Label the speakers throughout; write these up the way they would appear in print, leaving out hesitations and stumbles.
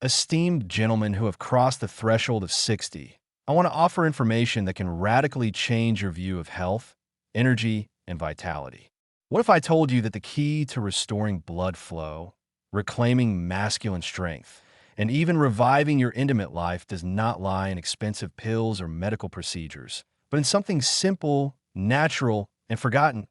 Speaker 1: Esteemed gentlemen who have crossed the threshold of 60, I want to offer information that can radically change your view of health, energy, and vitality. What if I told you that the key to restoring blood flow, reclaiming masculine strength, and even reviving your intimate life does not lie in expensive pills or medical procedures, but in something simple, natural, and forgotten,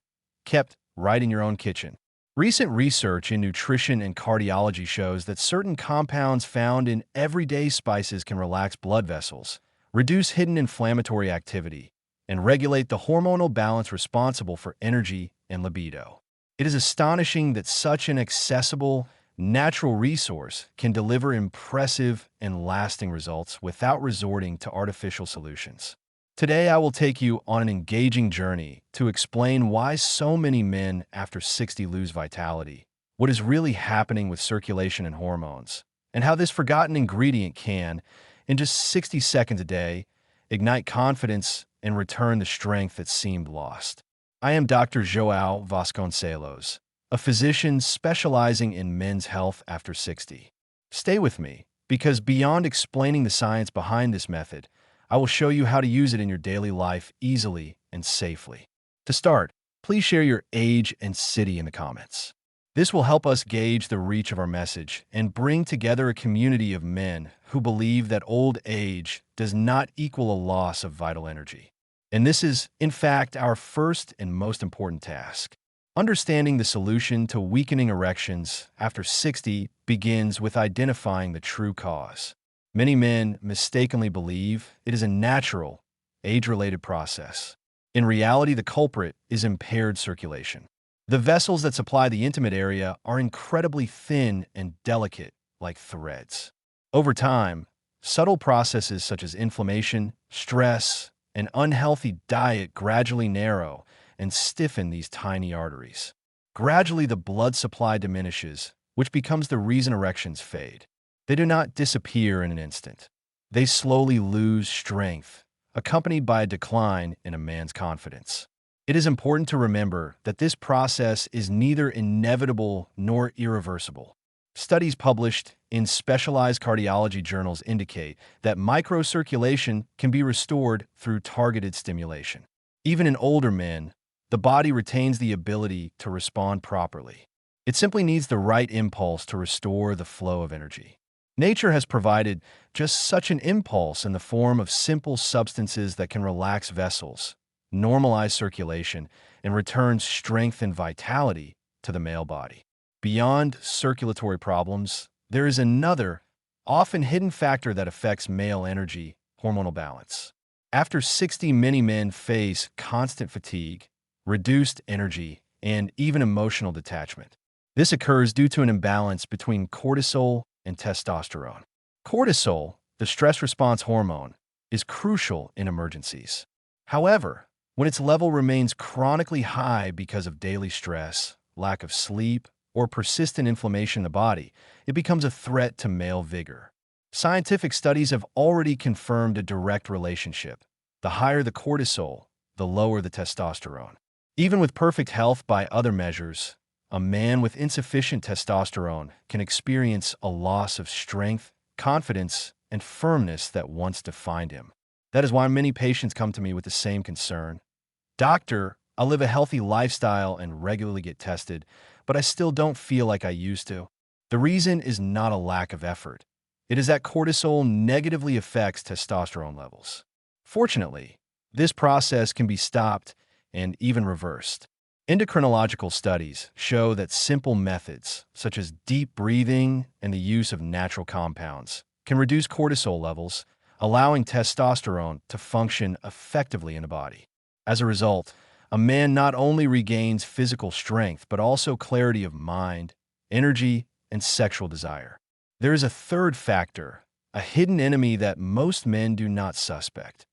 Speaker 1: kept right in your own kitchen? Recent research in nutrition and cardiology shows that certain compounds found in everyday spices can relax blood vessels, reduce hidden inflammatory activity, and regulate the hormonal balance responsible for energy and libido. It is astonishing that such an accessible, natural resource can deliver impressive and lasting results without resorting to artificial solutions. Today, I will take you on an engaging journey to explain why so many men after 60 lose vitality, what is really happening with circulation and hormones, and how this forgotten ingredient can, in just 60 seconds a day, ignite confidence and return the strength that seemed lost. I am Dr. João Vasconcelos, a physician specializing in men's health after 60. Stay with me, because beyond explaining the science behind this method, I will show you how to use it in your daily life easily and safely. To start, please share your age and city in the comments. This will help us gauge the reach of our message and bring together a community of men who believe that old age does not equal a loss of vital energy. And this is, in fact, our first and most important task. Understanding the solution to weakening erections after 60 begins with identifying the true cause. Many men mistakenly believe it is a natural, age-related process. In reality, the culprit is impaired circulation. The vessels that supply the intimate area are incredibly thin and delicate, like threads. Over time, subtle processes such as inflammation, stress, and unhealthy diet gradually narrow and stiffen these tiny arteries. Gradually, the blood supply diminishes, which becomes the reason erections fade. They do not disappear in an instant. They slowly lose strength, accompanied by a decline in a man's confidence. It is important to remember that this process is neither inevitable nor irreversible. Studies published in specialized cardiology journals indicate that microcirculation can be restored through targeted stimulation. Even in older men, the body retains the ability to respond properly. It simply needs the right impulse to restore the flow of energy. Nature has provided just such an impulse in the form of simple substances that can relax vessels, normalize circulation, and return strength and vitality to the male body. Beyond circulatory problems, there is another, often hidden factor that affects male energy, hormonal balance. After 60, many men face constant fatigue, reduced energy, and even emotional detachment. This occurs due to an imbalance between cortisol and testosterone. Cortisol, the stress response hormone, is crucial in emergencies. However, when its level remains chronically high because of daily stress, lack of sleep, or persistent inflammation in the body, it becomes a threat to male vigor. Scientific studies have already confirmed a direct relationship. The higher the cortisol, the lower the testosterone. Even with perfect health by other measures, a man with insufficient testosterone can experience a loss of strength, confidence, and firmness that once defined him. That is why many patients come to me with the same concern. Doctor, I live a healthy lifestyle and regularly get tested, but I still don't feel like I used to. The reason is not a lack of effort. It is that cortisol negatively affects testosterone levels. Fortunately, this process can be stopped and even reversed. Endocrinological studies show that simple methods, such as deep breathing and the use of natural compounds, can reduce cortisol levels, allowing testosterone to function effectively in the body. As a result, a man not only regains physical strength, but also clarity of mind, energy, and sexual desire. There is a third factor, a hidden enemy that most men do not suspect: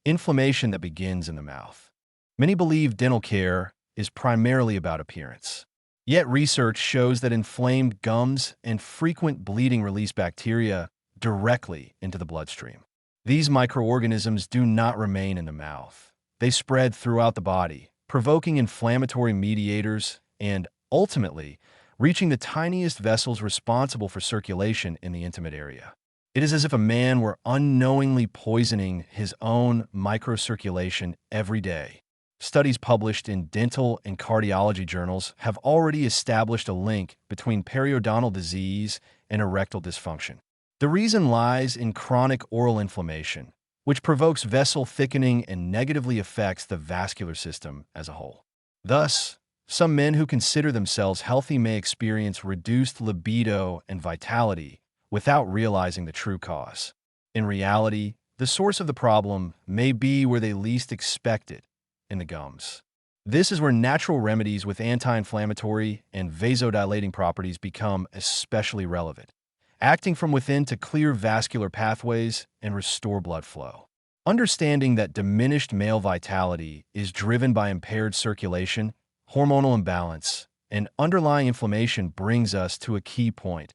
Speaker 1: inflammation that begins in the mouth. Many believe dental care is primarily about appearance. Yet research shows that inflamed gums and frequent bleeding release bacteria directly into the bloodstream. These microorganisms do not remain in the mouth. They spread throughout the body, provoking inflammatory mediators and, ultimately, reaching the tiniest vessels responsible for circulation in the intimate area. It is as if a man were unknowingly poisoning his own microcirculation every day. Studies published in dental and cardiology journals have already established a link between periodontal disease and erectile dysfunction. The reason lies in chronic oral inflammation, which provokes vessel thickening and negatively affects the vascular system as a whole. Thus, some men who consider themselves healthy may experience reduced libido and vitality without realizing the true cause. In reality, the source of the problem may be where they least expect it, in the gums. This is where natural remedies with anti-inflammatory and vasodilating properties become especially relevant, acting from within to clear vascular pathways and restore blood flow. Understanding that diminished male vitality is driven by impaired circulation, hormonal imbalance, and underlying inflammation brings us to a key point: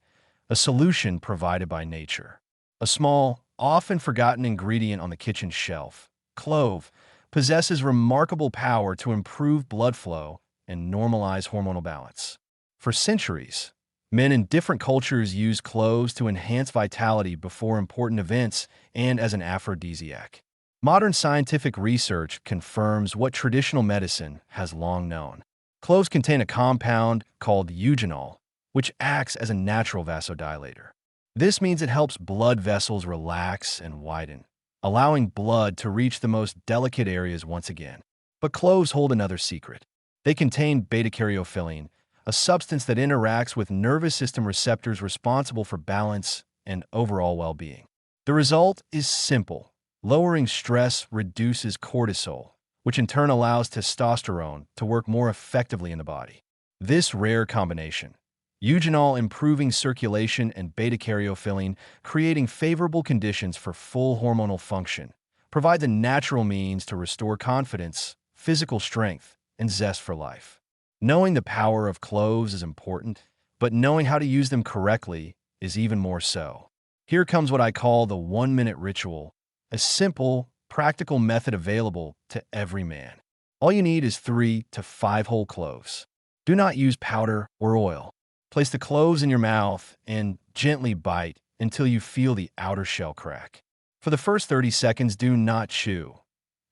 Speaker 1: a solution provided by nature. A small, often forgotten ingredient on the kitchen shelf, clove, possesses remarkable power to improve blood flow and normalize hormonal balance. For centuries, men in different cultures used cloves to enhance vitality before important events and as an aphrodisiac. Modern scientific research confirms what traditional medicine has long known. Cloves contain a compound called eugenol, which acts as a natural vasodilator. This means it helps blood vessels relax and widen, allowing blood to reach the most delicate areas once again. But cloves hold another secret. They contain beta-caryophyllene, a substance that interacts with nervous system receptors responsible for balance and overall well-being. The result is simple. Lowering stress reduces cortisol, which in turn allows testosterone to work more effectively in the body. This rare combination, eugenol improving circulation and beta-caryophyllene creating favorable conditions for full hormonal function, provides a natural means to restore confidence, physical strength, and zest for life. Knowing the power of cloves is important, but knowing how to use them correctly is even more so. Here comes what I call the 1-minute ritual, a simple, practical method available to every man. All you need is 3 to 5 whole cloves. Do not use powder or oil. Place the cloves in your mouth and gently bite until you feel the outer shell crack. For the first 30 seconds, do not chew.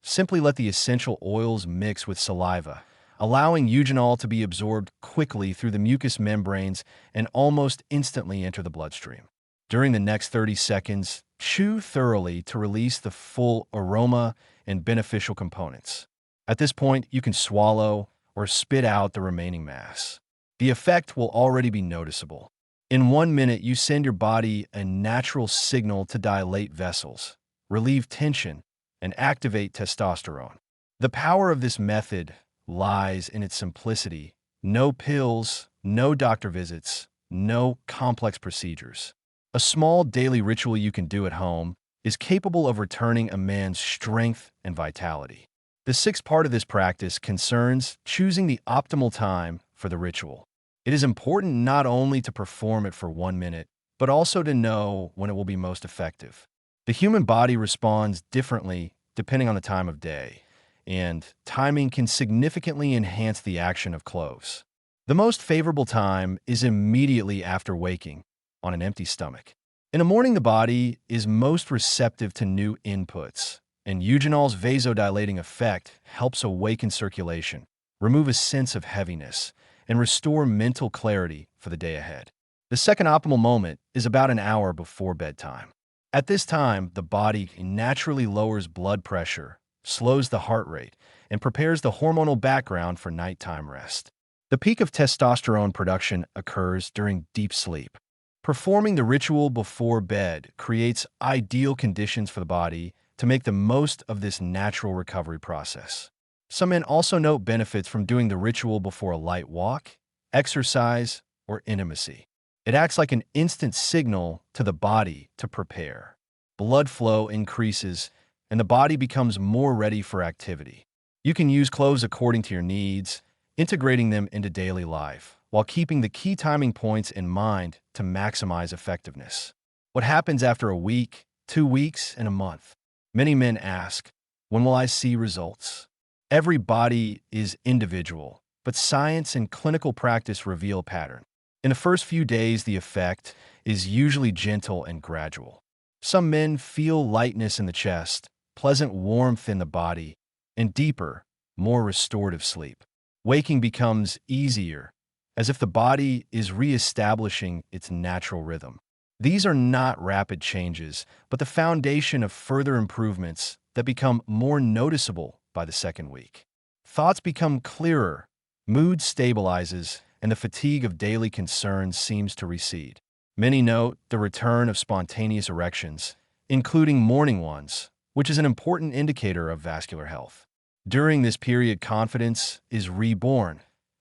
Speaker 1: Simply let the essential oils mix with saliva, allowing eugenol to be absorbed quickly through the mucous membranes and almost instantly enter the bloodstream. During the next 30 seconds, chew thoroughly to release the full aroma and beneficial components. At this point, you can swallow or spit out the remaining mass. The effect will already be noticeable. In 1 minute, you send your body a natural signal to dilate vessels, relieve tension, and activate testosterone. The power of this method lies in its simplicity. No pills, no doctor visits, no complex procedures. A small daily ritual you can do at home is capable of returning a man's strength and vitality. The sixth part of this practice concerns choosing the optimal time for the ritual. It is important not only to perform it for 1 minute, but also to know when it will be most effective. The human body responds differently depending on the time of day, and timing can significantly enhance the action of cloves. The most favorable time is immediately after waking, on an empty stomach. In the morning, the body is most receptive to new inputs, and eugenol's vasodilating effect helps awaken circulation, remove a sense of heaviness, and restore mental clarity for the day ahead. The second optimal moment is about an hour before bedtime. At this time, the body naturally lowers blood pressure, slows the heart rate, and prepares the hormonal background for nighttime rest. The peak of testosterone production occurs during deep sleep. Performing the ritual before bed creates ideal conditions for the body to make the most of this natural recovery process. Some men also note benefits from doing the ritual before a light walk, exercise, or intimacy. It acts like an instant signal to the body to prepare. Blood flow increases, and the body becomes more ready for activity. You can use cloves according to your needs, integrating them into daily life, while keeping the key timing points in mind to maximize effectiveness. What happens after a week, 2 weeks, and a month? Many men ask, when will I see results? Every body is individual, but science and clinical practice reveal a pattern. In the first few days, the effect is usually gentle and gradual. Some men feel lightness in the chest, pleasant warmth in the body, and deeper, more restorative sleep. Waking becomes easier, as if the body is reestablishing its natural rhythm. These are not rapid changes, but the foundation of further improvements that become more noticeable by the second week. Thoughts become clearer, mood stabilizes, and the fatigue of daily concerns seems to recede. Many note the return of spontaneous erections, including morning ones, which is an important indicator of vascular health. During this period, confidence is reborn,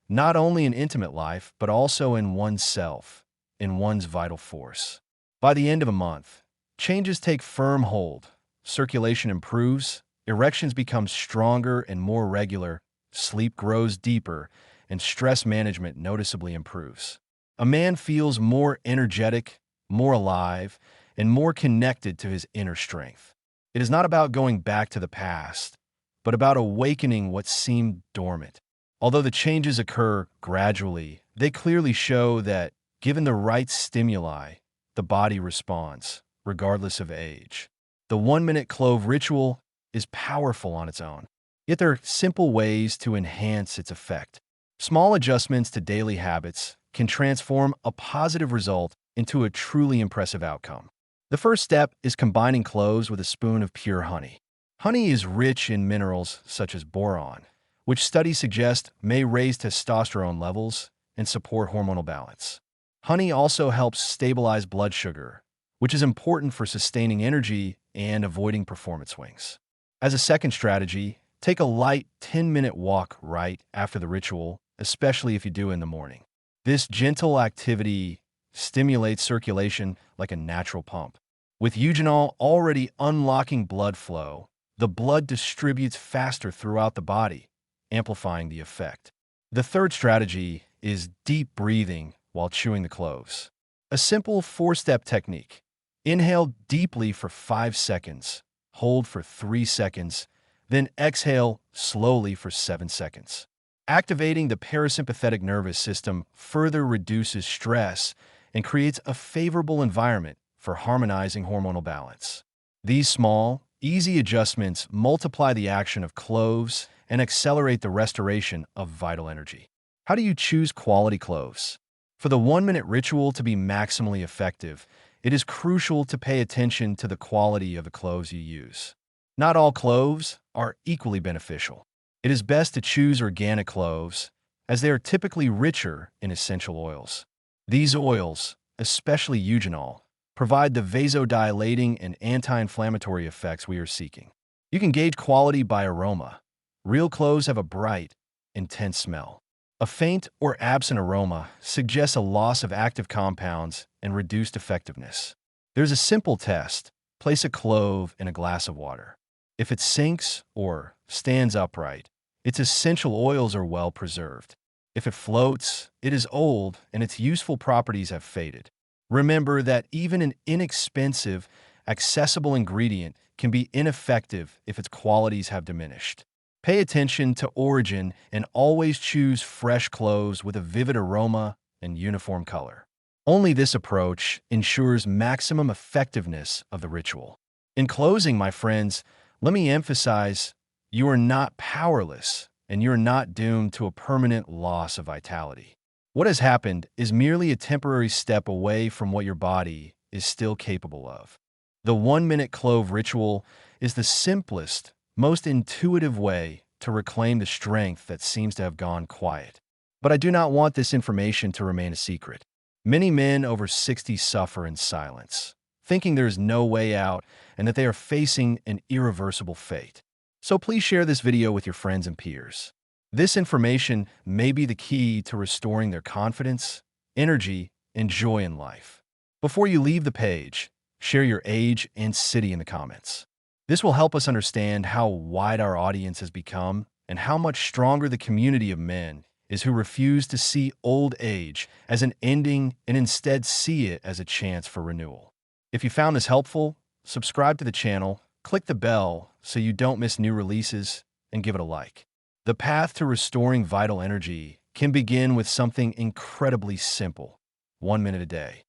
Speaker 1: not only in intimate life, but also in oneself, in one's vital force. By the end of a month, changes take firm hold, circulation improves, erections become stronger and more regular, sleep grows deeper, and stress management noticeably improves. A man feels more energetic, more alive, and more connected to his inner strength. It is not about going back to the past, but about awakening what seemed dormant. Although the changes occur gradually, they clearly show that, given the right stimuli, the body responds, regardless of age. The 1-minute clove ritual is powerful on its own, yet there are simple ways to enhance its effect. Small adjustments to daily habits can transform a positive result into a truly impressive outcome. The first step is combining cloves with a spoon of pure honey. Honey is rich in minerals such as boron, which studies suggest may raise testosterone levels and support hormonal balance. Honey also helps stabilize blood sugar, which is important for sustaining energy and avoiding performance swings. As a second strategy, take a light 10-minute walk right after the ritual, especially if you do it in the morning. This gentle activity stimulates circulation like a natural pump. With eugenol already unlocking blood flow, the blood distributes faster throughout the body, amplifying the effect. The third strategy is deep breathing while chewing the cloves. A simple 4-step technique. Inhale deeply for 5 seconds, hold for 3 seconds, then exhale slowly for 7 seconds. Activating the parasympathetic nervous system further reduces stress and creates a favorable environment for harmonizing hormonal balance. These small, easy adjustments multiply the action of cloves and accelerate the restoration of vital energy. How do you choose quality cloves? For the 1-minute ritual to be maximally effective, it is crucial to pay attention to the quality of the cloves you use. Not all cloves are equally beneficial. It is best to choose organic cloves, as they are typically richer in essential oils. These oils, especially eugenol, provide the vasodilating and anti-inflammatory effects we are seeking. You can gauge quality by aroma. Real cloves have a bright, intense smell. A faint or absent aroma suggests a loss of active compounds and reduced effectiveness. There's a simple test. Place a clove in a glass of water. If it sinks or stands upright, its essential oils are well preserved. If it floats, it is old and its useful properties have faded. Remember that even an inexpensive, accessible ingredient can be ineffective if its qualities have diminished. Pay attention to origin and always choose fresh cloves with a vivid aroma and uniform color. Only this approach ensures maximum effectiveness of the ritual. In closing, my friends, let me emphasize, you are not powerless and you are not doomed to a permanent loss of vitality. What has happened is merely a temporary step away from what your body is still capable of. The 1-minute clove ritual is the simplest, most intuitive way to reclaim the strength that seems to have gone quiet. But I do not want this information to remain a secret. Many men over 60 suffer in silence, thinking there is no way out and that they are facing an irreversible fate. So please share this video with your friends and peers. This information may be the key to restoring their confidence, energy, and joy in life. Before you leave the page, share your age and city in the comments. This will help us understand how wide our audience has become and how much stronger the community of men is who refuse to see old age as an ending and instead see it as a chance for renewal. If you found this helpful, subscribe to the channel, click the bell so you don't miss new releases, and give it a like. The path to restoring vital energy can begin with something incredibly simple: 1 minute a day.